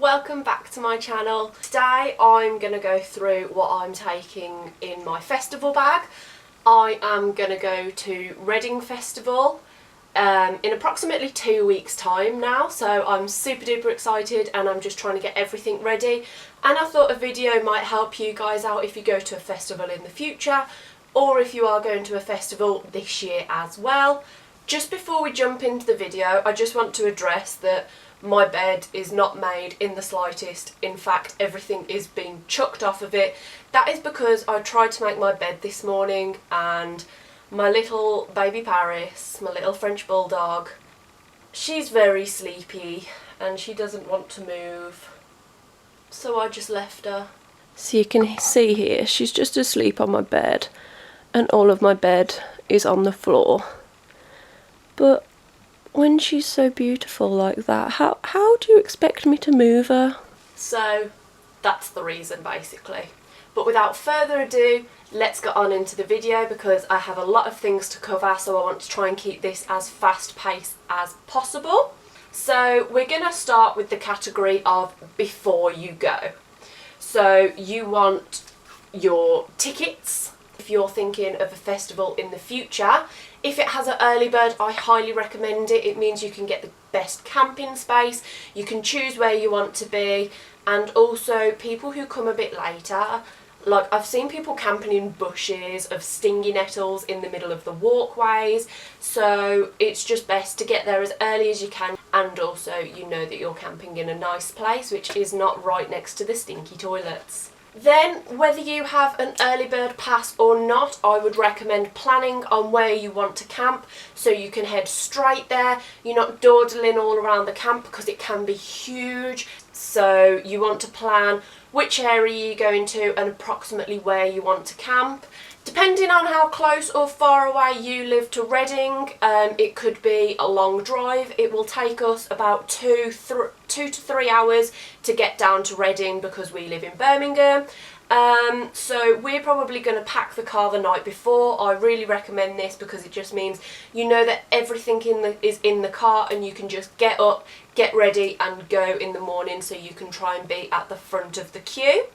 welcome back to my channel. Today I'm going to go through what I'm taking in my festival bag. I am going to go to Reading Festival in approximately 2 weeks time now, so I'm super duper excited and I'm just trying to get everything ready, and I thought a video might help you guys out if you go to a festival in the future or if you are going to a festival this year as well. Just before we jump into the video, I just want to address that my bed is not made in the slightest. In fact, everything is being chucked off of it. That is because I tried to make my bed this morning and my little baby Paris, my little French bulldog, she's very sleepy and she doesn't want to move. So I just left her. So you can see here, she's just asleep on my bed and all of my bed is on the floor. But when she's so beautiful like that, how do you expect me to move her? So that's the reason basically. But without further ado, let's get on into the video because I have a lot of things to cover, so I want to try and keep this as fast paced as possible. So we're going to start with the category of before you go. So you want your tickets if you're thinking of a festival in the future. If it has an early bird, I highly recommend it. It means you can get the best camping space, you can choose where you want to be, and also people who come a bit later, like I've seen people camping in bushes of stingy nettles in the middle of the walkways, so it's just best to get there as early as you can, and also you know that you're camping in a nice place which is not right next to the stinky toilets. Then, whether you have an early bird pass or not, I would recommend planning on where you want to camp so you can head straight there. You're not dawdling all around the camp because it can be huge. So you want to plan which area you're going to and approximately where you want to camp. Depending on how close or far away you live to Reading, it could be a long drive. It will take us about 2 to 3 hours to get down to Reading because we live in Birmingham. So we're probably going to pack the car the night before. I really recommend this because it just means you know that everything is in the car and you can just get up, get ready and go in the morning, so you can try and be at the front of the queue.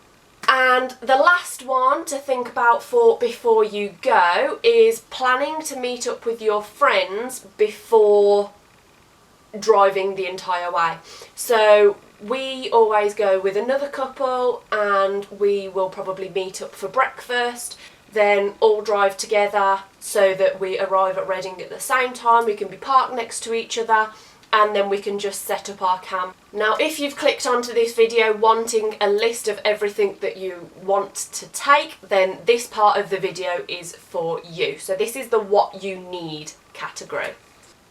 And the last one to think about for before you go is planning to meet up with your friends before driving the entire way. So we always go with another couple and we will probably meet up for breakfast, then all drive together so that we arrive at Reading at the same time. We can be parked next to each other and then we can just set up our camp. Now, if you've clicked onto this video wanting a list of everything that you want to take, then this part of the video is for you. So this is the what you need category.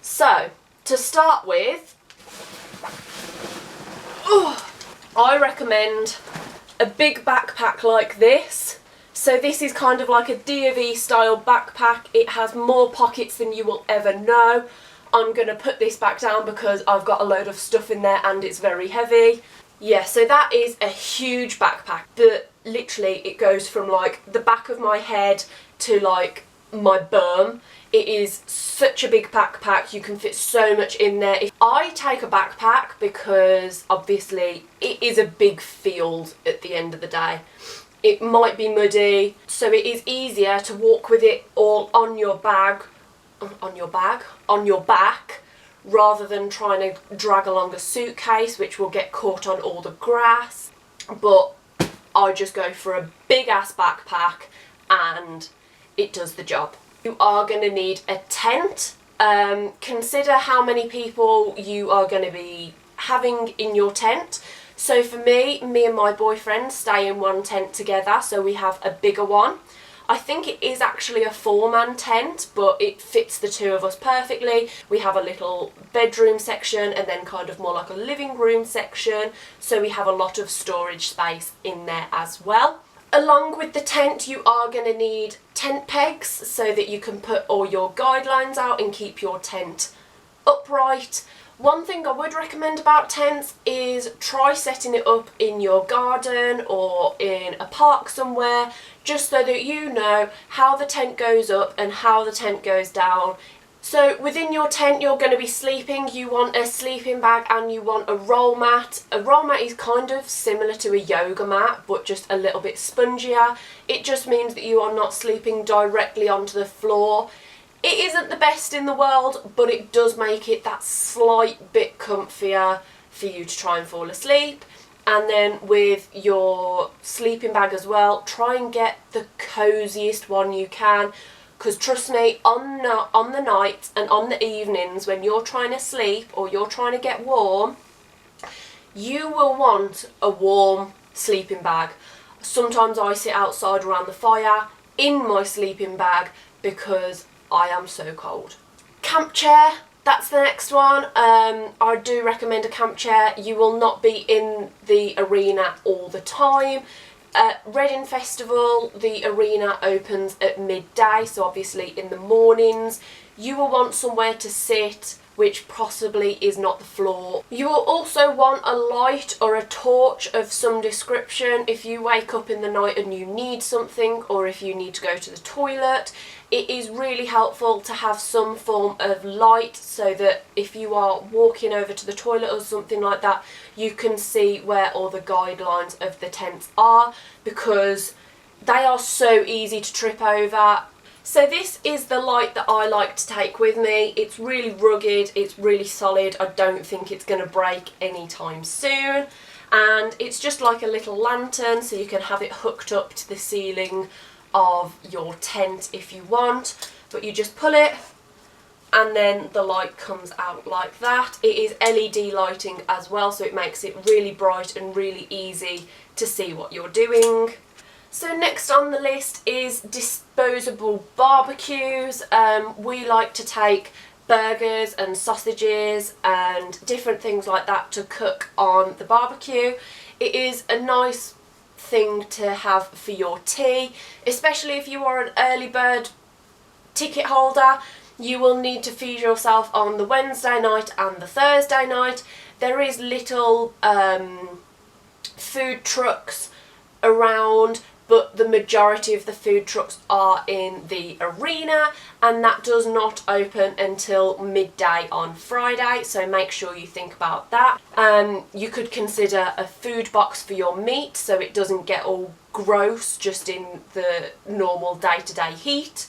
So, to start with, I recommend a big backpack like this. So this is kind of like a D&V style backpack. It has more pockets than you will ever know. I'm going to put this back down because I've got a load of stuff in there and it's very heavy. Yeah, so that is a huge backpack, but literally it goes from like the back of my head to like my bum. It is such a big backpack, you can fit so much in there. If I take a backpack because obviously it is a big field at the end of the day. It might be muddy, so it is easier to walk with it all on your back, rather than trying to drag along a suitcase which will get caught on all the grass. But I just go for a big ass backpack and it does the job. You are going to need a tent. Consider how many people you are going to be having in your tent. So for me and my boyfriend stay in one tent together, so we have a bigger one. I think it is actually a 4-man tent, but it fits the two of us perfectly. We have a little bedroom section and then kind of more like a living room section, so we have a lot of storage space in there as well. Along with the tent, you are going to need tent pegs so that you can put all your guidelines out and keep your tent upright. One thing I would recommend about tents is try setting it up in your garden or in a park somewhere, just so that you know how the tent goes up and how the tent goes down, So within your tent you're going to be sleeping, you want a sleeping bag and you want a roll mat. A roll mat is kind of similar to a yoga mat but just a little bit spongier. It just means that you are not sleeping directly onto the floor. It isn't the best in the world, but it does make it that slight bit comfier for you to try and fall asleep. And then with your sleeping bag as well, try and get the cosiest one you can. Because trust me, on the nights and on the evenings when you're trying to sleep or you're trying to get warm, you will want a warm sleeping bag. Sometimes I sit outside around the fire in my sleeping bag because I am so cold. Camp chair, that's the next one. I do recommend a camp chair. You will not be in the arena all the time. At Reading Festival, the arena opens at midday, so obviously in the mornings. You will want somewhere to sit, which possibly is not the floor. You will also want a light or a torch of some description if you wake up in the night and you need something, or if you need to go to the toilet. It is really helpful to have some form of light so that if you are walking over to the toilet or something like that, you can see where all the guidelines of the tents are, because they are so easy to trip over. So this is the light that I like to take with me. It's really rugged, it's really solid. I don't think it's going to break anytime soon. And it's just like a little lantern, so you can have it hooked up to the ceiling of your tent if you want. But you just pull it and then the light comes out like that. It is LED lighting as well, so it makes it really bright and really easy to see what you're doing. So next on the list is disposable barbecues. We like to take burgers and sausages and different things like that to cook on the barbecue. It is a nice thing to have for your tea, especially if you are an early bird ticket holder. You will need to feed yourself on the Wednesday night and the Thursday night. There is little food trucks around, but the majority of the food trucks are in the arena, and that does not open until midday on Friday, so make sure you think about that. You could consider a food box for your meat so it doesn't get all gross just in the normal day-to-day heat.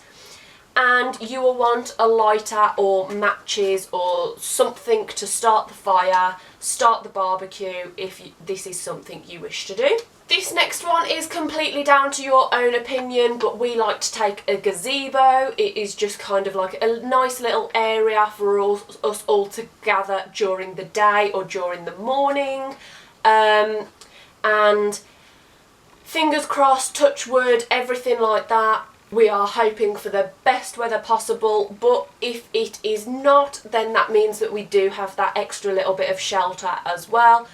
And you will want a lighter or matches or something to start the fire, start the barbecue if this is something you wish to do. This next one is completely down to your own opinion, but we like to take a gazebo. It is just kind of like a nice little area for us all to gather during the day or during the morning. And fingers crossed, touch wood, everything like that. We are hoping for the best weather possible, but if it is not, then that means that we do have that extra little bit of shelter as well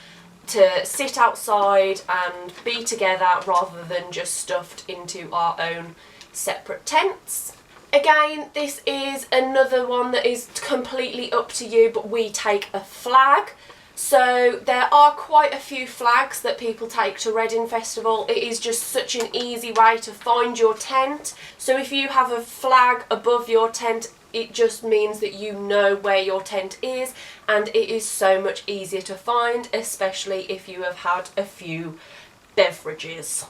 to sit outside and be together rather than just stuffed into our own separate tents. Again, this is another one that is completely up to you, but we take a flag. So there are quite a few flags that people take to Reading Festival. It is just such an easy way to find your tent. So if you have a flag above your tent, it just means that you know where your tent is, and it is so much easier to find, especially if you have had a few beverages.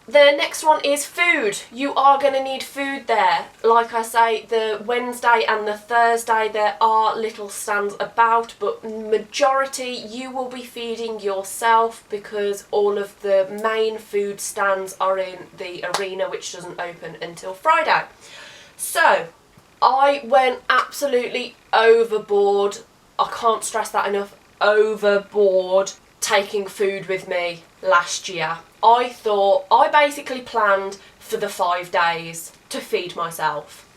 The next one is food. You are going to need food there. Like I say, the Wednesday and the Thursday there are little stands about, but majority you will be feeding yourself because all of the main food stands are in the arena, which doesn't open until Friday. So I went absolutely overboard. I can't stress that enough. Overboard taking food with me last year. I basically planned for the 5 days to feed myself,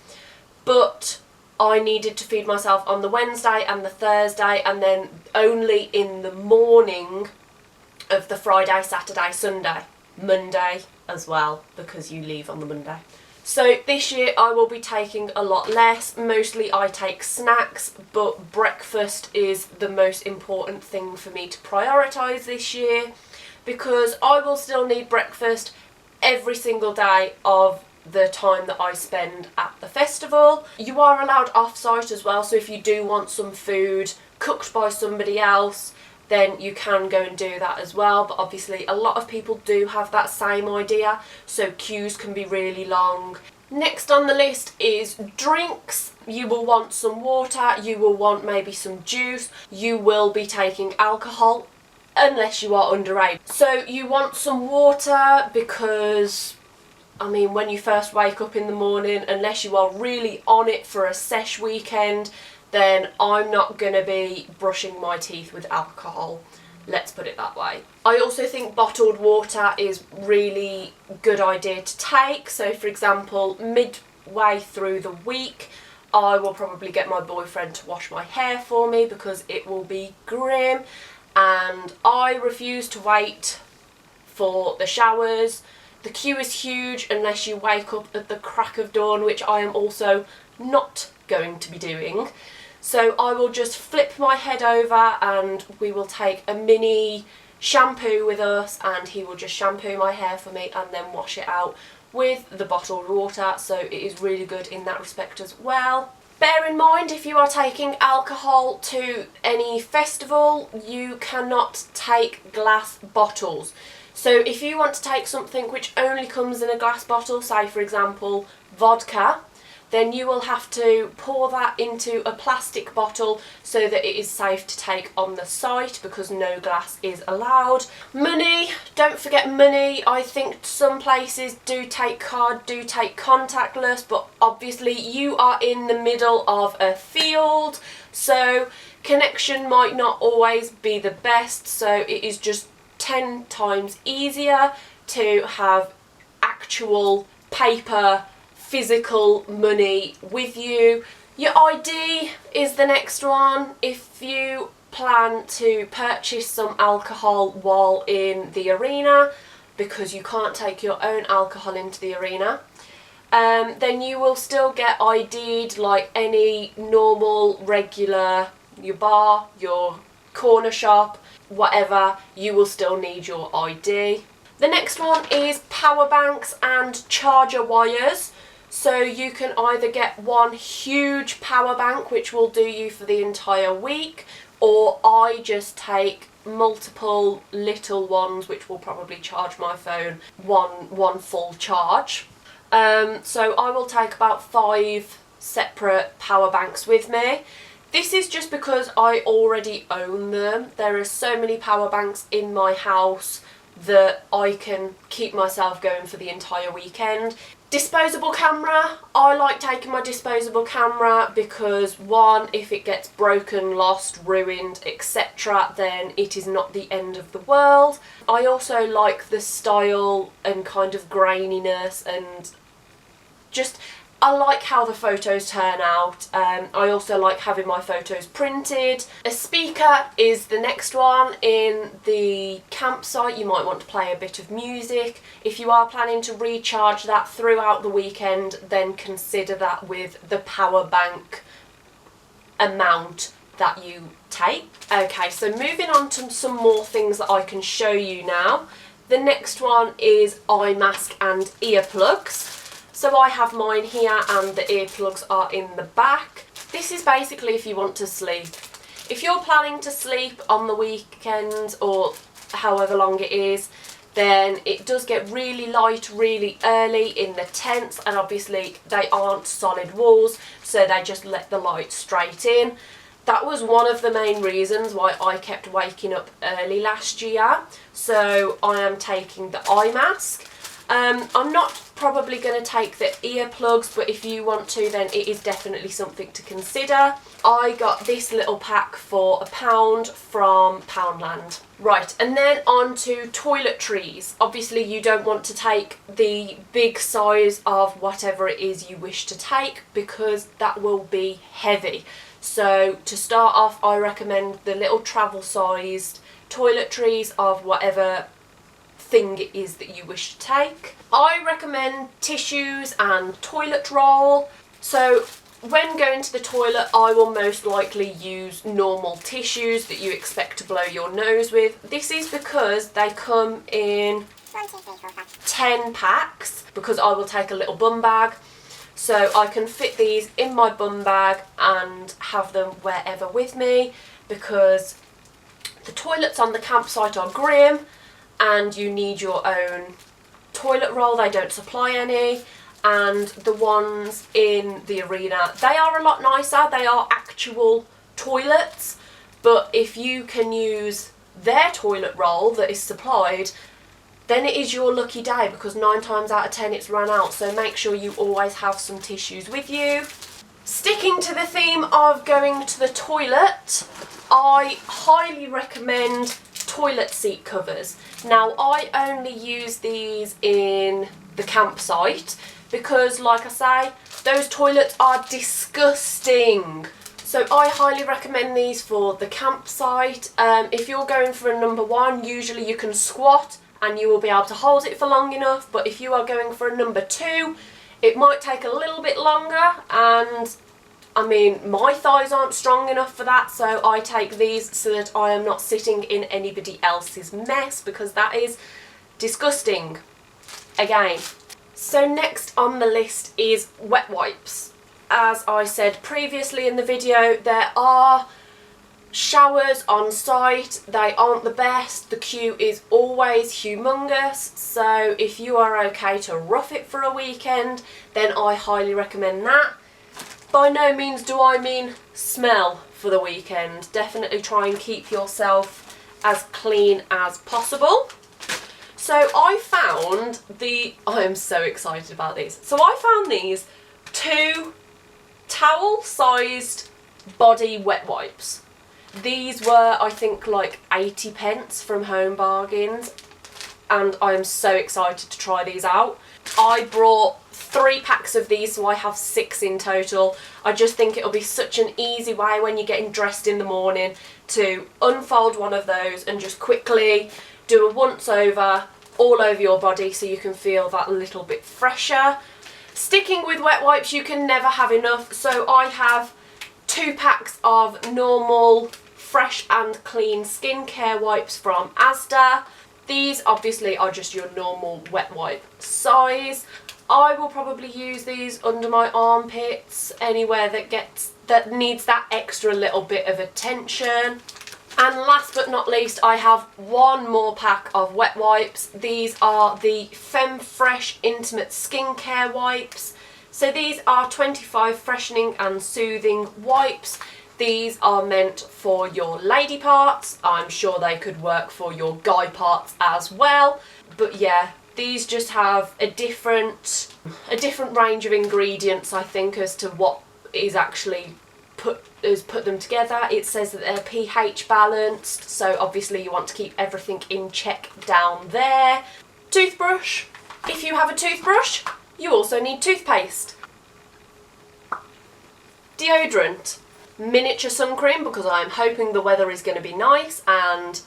but I needed to feed myself on the Wednesday and the Thursday, and then only in the morning of the Friday, Saturday, Sunday, Monday as well, because you leave on the Monday. So this year I will be taking a lot less. Mostly I take snacks, but breakfast is the most important thing for me to prioritise this year, because I will still need breakfast every single day of the time that I spend at the festival. You are allowed off-site as well, so if you do want some food cooked by somebody else, then you can go and do that as well. But obviously a lot of people do have that same idea, so queues can be really long. Next on the list is drinks. You will want some water, you will want maybe some juice, you will be taking alcohol unless you are underage. So you want some water because, I mean, when you first wake up in the morning, unless you are really on it for a sesh weekend, then I'm not going to be brushing my teeth with alcohol. Let's put it that way. I also think bottled water is really good idea to take. So for example, midway through the week, I will probably get my boyfriend to wash my hair for me because it will be grim, and I refuse to wait for the showers. The queue is huge unless you wake up at the crack of dawn, which I am also not going to be doing. So I will just flip my head over and we will take a mini shampoo with us, and he will just shampoo my hair for me and then wash it out with the bottled water. So it is really good in that respect as well. Bear in mind, if you are taking alcohol to any festival, you cannot take glass bottles. So if you want to take something which only comes in a glass bottle, say for example vodka, then you will have to pour that into a plastic bottle so that it is safe to take on the site, because no glass is allowed. Money, don't forget money. I think some places do take card, do take contactless, but obviously you are in the middle of a field, so connection might not always be the best, so it is just 10 times easier to have actual paper, physical money with you. Your ID is the next one. If you plan to purchase some alcohol while in the arena, because you can't take your own alcohol into the arena, then you will still get ID'd like any normal, regular, your bar, your corner shop, whatever, you will still need your ID. The next one is power banks and charger wires. So you can either get one huge power bank, which will do you for the entire week, or I just take multiple little ones which will probably charge my phone one full charge. So I will take about 5 separate power banks with me. This is just because I already own them. There are so many power banks in my house that I can keep myself going for the entire weekend. Disposable camera. I like taking my disposable camera because, one, if it gets broken, lost, ruined, etc., then it is not the end of the world. I also like the style and kind of graininess, and just I like how the photos turn out. I also like having my photos printed. A speaker is the next one. In the campsite you might want to play a bit of music. If you are planning to recharge that throughout the weekend, then consider that with the power bank amount that you take. Okay, so moving on to some more things that I can show you now. The next one is eye mask and earplugs. So I have mine here and the earplugs are in the back. This is basically if you want to sleep. If you're planning to sleep on the weekend or however long it is, then it does get really light really early in the tents, and obviously they aren't solid walls, so they just let the light straight in. That was one of the main reasons why I kept waking up early last year. So I am taking the eye mask. I'm not probably going to take the earplugs, but if you want to, then it is definitely something to consider. I got this little pack for £1 from Poundland. Right, and then on to toiletries. Obviously you don't want to take the big size of whatever it is you wish to take, because that will be heavy. So to start off, I recommend the little travel sized toiletries of whatever thing it is that you wish to take. I recommend tissues and toilet roll. So when going to the toilet, I will most likely use normal tissues that you expect to blow your nose with. This is because they come in 10 packs because I will take a little bum bag. So I can fit these in my bum bag and have them wherever with me, because the toilets on the campsite are grim and you need your own toilet roll. They don't supply any. And the ones in the arena, they are a lot nicer. They are actual toilets. But if you can use their toilet roll that is supplied, then it is your lucky day, because 9 times out of 10 it's run out. So make sure you always have some tissues with you. Sticking to the theme of going to the toilet, I highly recommend toilet seat covers. Now, I only use these in the campsite because, like I say, those toilets are disgusting. So I highly recommend these for the campsite. If you're going for a number 1, usually you can squat and you will be able to hold it for long enough. But if you are going for a number 2, it might take a little bit longer, and I mean, my thighs aren't strong enough for that, so I take these so that I am not sitting in anybody else's mess, because that is disgusting. Again. So next on the list is wet wipes. As I said previously in the video, there are showers on site. They aren't the best. The queue is always humongous. So if you are okay to rough it for a weekend, then I highly recommend that. By no means do I mean smell for the weekend. Definitely try and keep yourself as clean as possible. So I found I am so excited about these. So I found these 2 towel-sized body wet wipes. These were, I think, like 80 pence from Home Bargains, and I'm so excited to try these out. I brought 3 packs of these, so I have 6 in total. I just think it'll be such an easy way when you're getting dressed in the morning to unfold one of those and just quickly do a once over all over your body so you can feel that little bit fresher. Sticking with wet wipes, you can never have enough, so I have 2 packs of normal fresh and clean skincare wipes from Asda. These obviously are just your normal wet wipe size. I will probably use these under my armpits, anywhere that needs that extra little bit of attention. And last but not least, I have 1 more pack of wet wipes. These are the Femme Fresh Intimate Skincare Wipes. So these are 25 freshening and soothing wipes. These are meant for your lady parts. I'm sure they could work for your guy parts as well. But yeah, these just have a different range of ingredients, I think, as to what is actually put them together. It says that they're pH balanced, so obviously you want to keep everything in check down there. Toothbrush. If you have a toothbrush, you also need toothpaste. Deodorant. Miniature sun cream, because I'm hoping the weather is going to be nice, and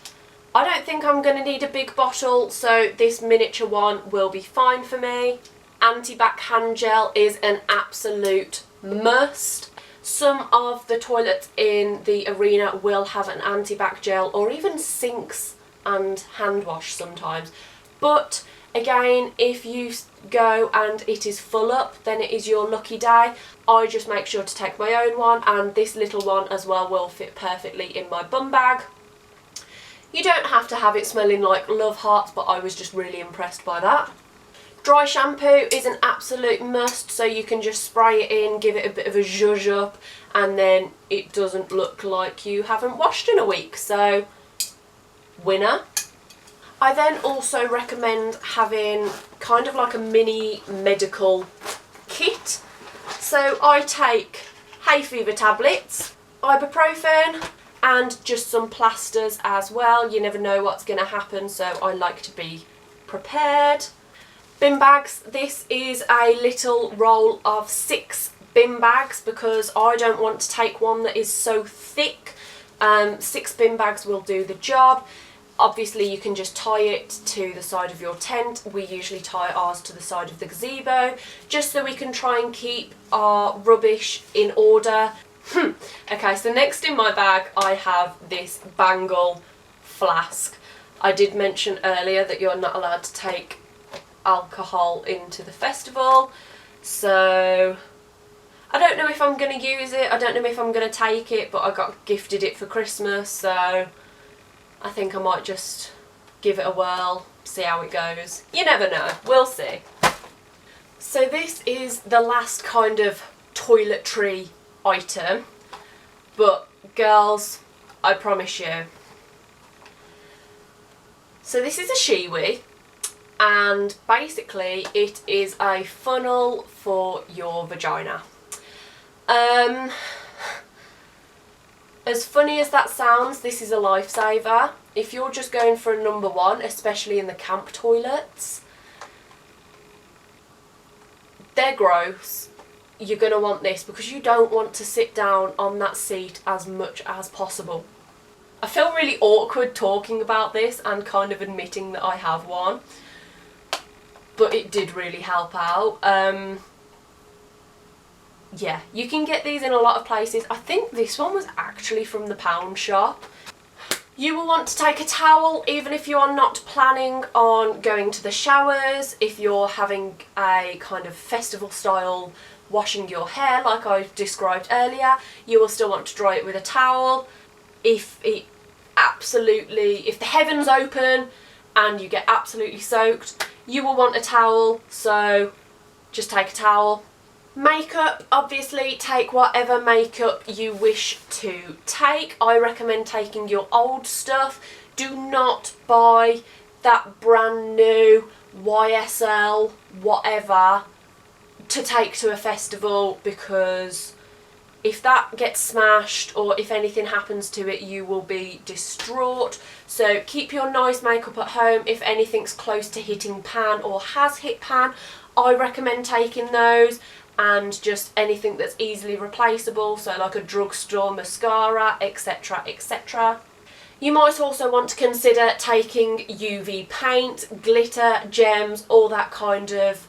I don't think I'm going to need a big bottle, so this miniature one will be fine for me. Anti-bac hand gel is an absolute must. Some of the toilets in the arena will have an anti-bac gel, or even sinks and hand wash sometimes. But again, if you go and it is full up, then it is your lucky day. I just make sure to take my own one, and this little one as well will fit perfectly in my bum bag. You don't have to have it smelling like love hearts, but I was just really impressed by that. Dry shampoo is an absolute must, so you can just spray it in, give it a bit of a zhuzh up, and then it doesn't look like you haven't washed in a week, so winner. I then also recommend having kind of like a mini medical kit. So I take hay fever tablets, ibuprofen, and just some plasters as well. You never know what's going to happen, so I like to be prepared. Bin bags. This is a little roll of 6 bin bags because I don't want to take one that is so thick. 6 bin bags will do the job. Obviously you can just tie it to the side of your tent. We usually tie ours to the side of the gazebo, just so we can try and keep our rubbish in order. Okay, so next in my bag I have this Bangle flask. I did mention earlier that you're not allowed to take alcohol into the festival, so I don't know if I'm going to use it, I don't know if I'm going to take it, but I got gifted it for Christmas, so I think I might just give it a whirl, see how it goes. You never know, we'll see. So this is the last kind of toiletry item, but girls, I promise you. So this is a Shiwi, and basically it is a funnel for your vagina. As funny as that sounds, this is a lifesaver. If you're just going for a number one, especially in the camp toilets, they're gross. You're going to want this because you don't want to sit down on that seat as much as possible. I feel really awkward talking about this and kind of admitting that I have one, but it did really help out. Yeah, you can get these in a lot of places. I think this one was actually from the pound shop. You will want to take a towel even if you are not planning on going to the showers. If you're having a kind of festival style washing your hair like I described earlier, you will still want to dry it with a towel. If the heavens open and you get absolutely soaked, you will want a towel, so just take a towel. Makeup, obviously take whatever makeup you wish to take. I recommend taking your old stuff. Do not buy that brand new YSL whatever to take to a festival, because if that gets smashed or if anything happens to it, you will be distraught. So keep your nice makeup at home. If anything's close to hitting pan or has hit pan, I recommend taking those, and just anything that's easily replaceable, so like a drugstore mascara, etc, etc. You might also want to consider taking UV paint, glitter, gems, all that kind of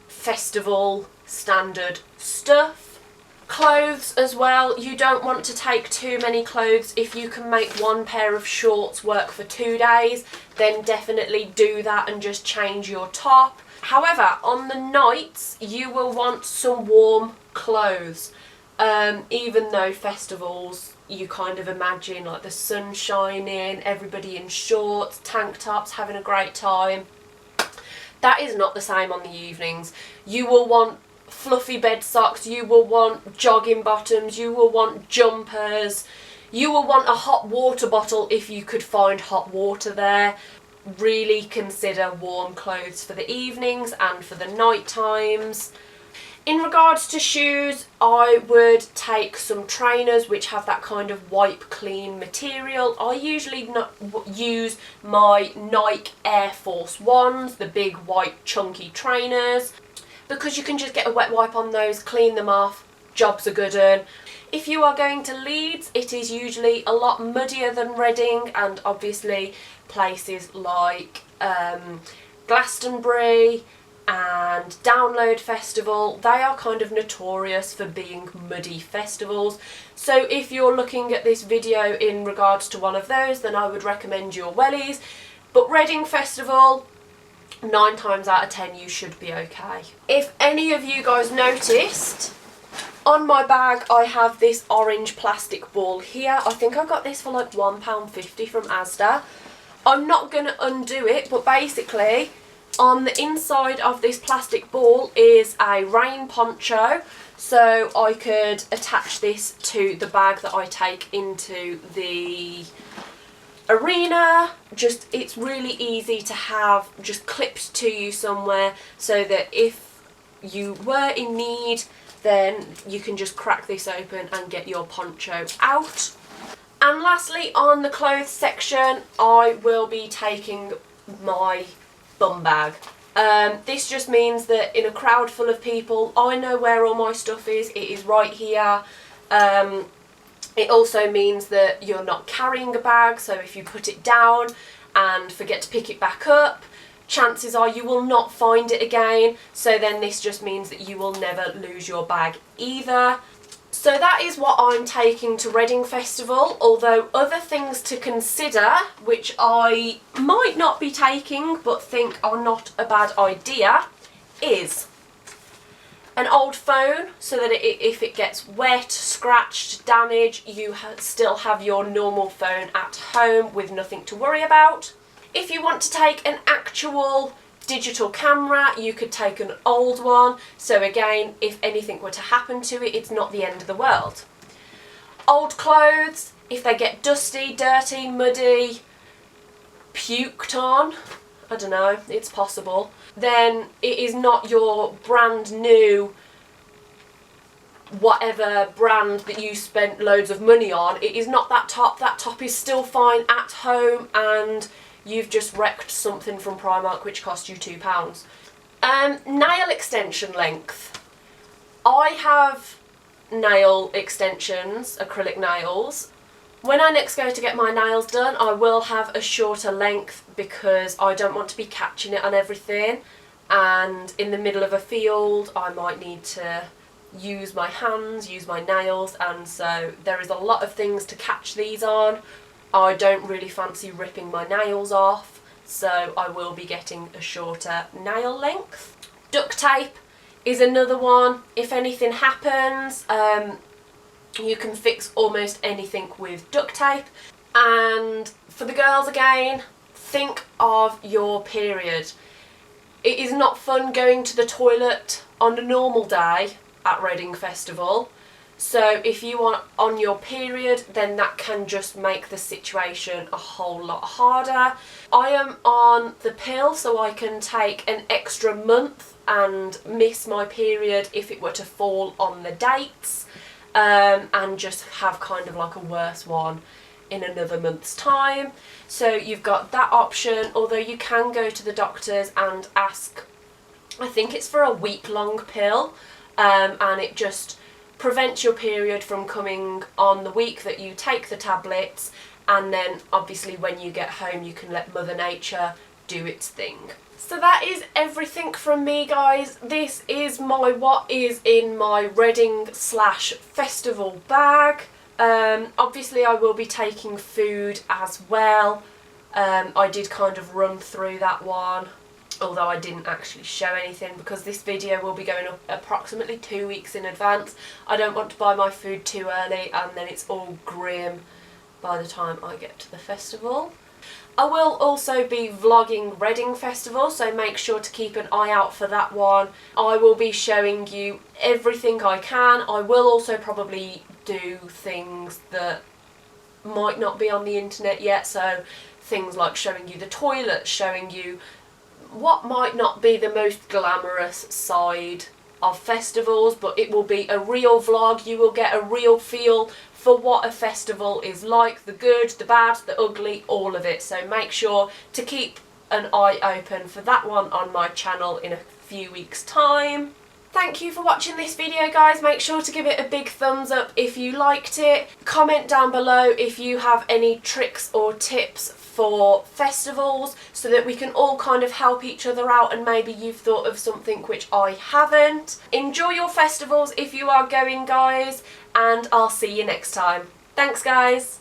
festival standard stuff. Clothes as well, you don't want to take too many clothes. If you can make one pair of shorts work for 2 days, then definitely do that and just change your top. However, on the nights you will want some warm clothes. Even though festivals, you kind of imagine like the sun shining, everybody in shorts, tank tops, having a great time. That is not the same on the evenings. You will want fluffy bed socks, you will want jogging bottoms, you will want jumpers, you will want a hot water bottle if you could find hot water there. Really consider warm clothes for the evenings and for the night times. In regards to shoes, I would take some trainers which have that kind of wipe clean material. I usually use my Nike Air Force Ones, the big white chunky trainers, because you can just get a wet wipe on those, clean them off, job's a good un. If you are going to Leeds, it is usually a lot muddier than Reading, and obviously places like Glastonbury and Download Festival, they are kind of notorious for being muddy festivals. So if you're looking at this video in regards to one of those, then I would recommend your wellies. But Reading Festival, 9 times out of 10 you should be okay. If any of you guys noticed, on my bag I have this orange plastic ball here. I think I got this for like £1.50 from Asda. I'm not going to undo it, but basically on the inside of this plastic ball is a rain poncho, so I could attach this to the bag that I take into the arena. Just, it's really easy to have just clipped to you somewhere, so that if you were in need, then you can just crack this open and get your poncho out. And lastly, on the clothes section, I will be taking my bum bag. This just means that in a crowd full of people, I know where all my stuff is. It is right here. It also means that you're not carrying a bag, so if you put it down and forget to pick it back up, chances are you will not find it again. So then this just means that you will never lose your bag either. So that is what I'm taking to Reading Festival, although other things to consider, which I might not be taking but think are not a bad idea, is an old phone, so that if it gets wet, scratched, damaged, you still have your normal phone at home with nothing to worry about. If you want to take an actual digital camera, you could take an old one, so again, if anything were to happen to it, it's not the end of the world. Old clothes, if they get dusty, dirty, muddy, puked on, I don't know, it's possible, then it is not your brand new whatever brand that you spent loads of money on. It is not that top. That top is still fine at home, and you've just wrecked something from Primark which cost you £2. Nail extension length. I have nail extensions, acrylic nails. When I next go to get my nails done, I will have a shorter length because I don't want to be catching it on everything, and in the middle of a field I might need to use my hands, use my nails, and so there is a lot of things to catch these on. I don't really fancy ripping my nails off, so I will be getting a shorter nail length. Duct tape is another one. If anything happens, you can fix almost anything with duct tape. And for the girls again, think of your period. It is not fun going to the toilet on a normal day at Reading Festival. So if you are on your period, then that can just make the situation a whole lot harder. I am on the pill, so I can take an extra month and miss my period if it were to fall on the dates, and just have kind of like a worse one in another month's time. So you've got that option, although you can go to the doctors and ask, I think it's for a week-long pill, and it just prevents your period from coming on the week that you take the tablets, and then obviously when you get home you can let Mother Nature do its thing. So that is everything from me, guys. This is what is in my Reading/festival bag. Obviously I will be taking food as well. I did kind of run through that one, although I didn't actually show anything because this video will be going up approximately 2 weeks in advance. I don't want to buy my food too early and then it's all grim by the time I get to the festival. I will also be vlogging Reading Festival, so make sure to keep an eye out for that one. I will be showing you everything I can. I will also probably do things that might not be on the internet yet, so things like showing you the toilets, showing you what might not be the most glamorous side of festivals, but it will be a real vlog. You will get a real feel for what a festival is like, the good, the bad, the ugly, all of it. So make sure to keep an eye open for that one on my channel in a few weeks' time. Thank you for watching this video, guys. Make sure to give it a big thumbs up if you liked it. Comment down below if you have any tricks or tips for festivals so that we can all kind of help each other out, and maybe you've thought of something which I haven't. Enjoy your festivals if you are going, guys, and I'll see you next time. Thanks, guys.